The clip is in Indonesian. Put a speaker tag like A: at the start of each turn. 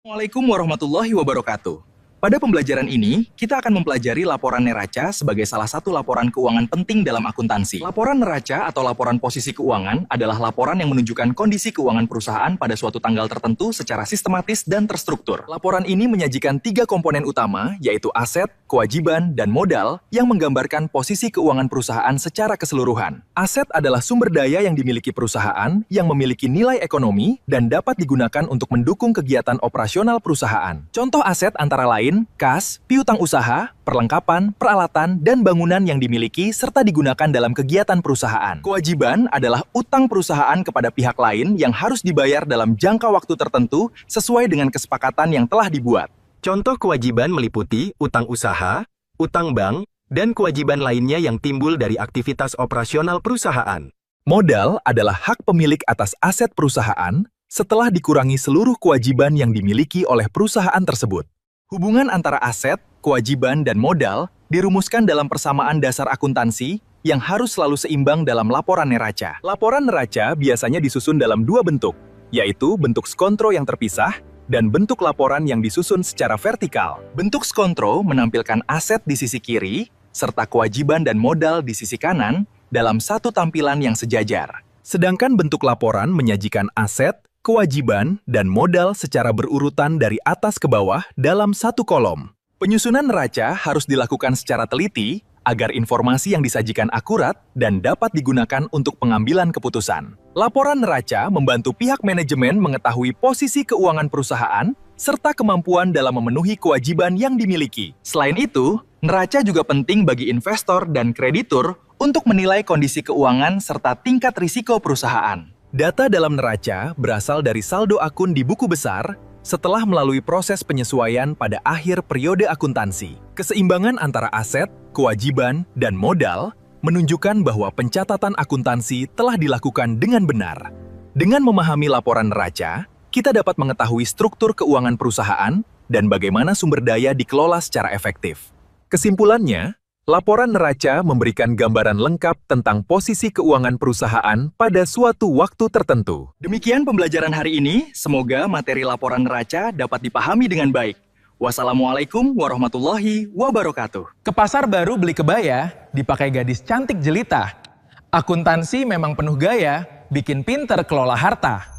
A: Assalamualaikum warahmatullahi wabarakatuh. Pada pembelajaran ini, kita akan mempelajari laporan neraca sebagai salah satu laporan keuangan penting dalam akuntansi. Laporan neraca atau laporan posisi keuangan adalah laporan yang menunjukkan kondisi keuangan perusahaan pada suatu tanggal tertentu secara sistematis dan terstruktur. Laporan ini menyajikan 3 komponen utama, yaitu aset, kewajiban, dan modal yang menggambarkan posisi keuangan perusahaan secara keseluruhan. Aset adalah sumber daya yang dimiliki perusahaan yang memiliki nilai ekonomi dan dapat digunakan untuk mendukung kegiatan operasional perusahaan. Contoh aset antara lain kas, piutang usaha, perlengkapan, peralatan, dan bangunan yang dimiliki serta digunakan dalam kegiatan perusahaan. Kewajiban adalah utang perusahaan kepada pihak lain yang harus dibayar dalam jangka waktu tertentu sesuai dengan kesepakatan yang telah dibuat.
B: Contoh kewajiban meliputi utang usaha, utang bank, dan kewajiban lainnya yang timbul dari aktivitas operasional perusahaan.
A: Modal adalah hak pemilik atas aset perusahaan setelah dikurangi seluruh kewajiban yang dimiliki oleh perusahaan tersebut. Hubungan antara aset, kewajiban, dan modal dirumuskan dalam persamaan dasar akuntansi yang harus selalu seimbang dalam laporan neraca. Laporan neraca biasanya disusun dalam 2 bentuk, yaitu bentuk skontro yang terpisah dan bentuk laporan yang disusun secara vertikal. Bentuk skontro menampilkan aset di sisi kiri, serta kewajiban dan modal di sisi kanan dalam satu tampilan yang sejajar. Sedangkan bentuk laporan menyajikan aset, kewajiban, dan modal secara berurutan dari atas ke bawah dalam satu kolom. Penyusunan neraca harus dilakukan secara teliti agar informasi yang disajikan akurat dan dapat digunakan untuk pengambilan keputusan. Laporan neraca membantu pihak manajemen mengetahui posisi keuangan perusahaan serta kemampuan dalam memenuhi kewajiban yang dimiliki. Selain itu, neraca juga penting bagi investor dan kreditur untuk menilai kondisi keuangan serta tingkat risiko perusahaan. Data dalam neraca berasal dari saldo akun di buku besar setelah melalui proses penyesuaian pada akhir periode akuntansi. Keseimbangan antara aset, kewajiban, dan modal menunjukkan bahwa pencatatan akuntansi telah dilakukan dengan benar. Dengan memahami laporan neraca, kita dapat mengetahui struktur keuangan perusahaan dan bagaimana sumber daya dikelola secara efektif. Kesimpulannya, laporan neraca memberikan gambaran lengkap tentang posisi keuangan perusahaan pada suatu waktu tertentu. Demikian pembelajaran hari ini, semoga materi laporan neraca dapat dipahami dengan baik. Wassalamualaikum warahmatullahi wabarakatuh.
C: Ke pasar baru beli kebaya, dipakai gadis cantik jelita. Akuntansi memang penuh gaya, bikin pinter kelola harta.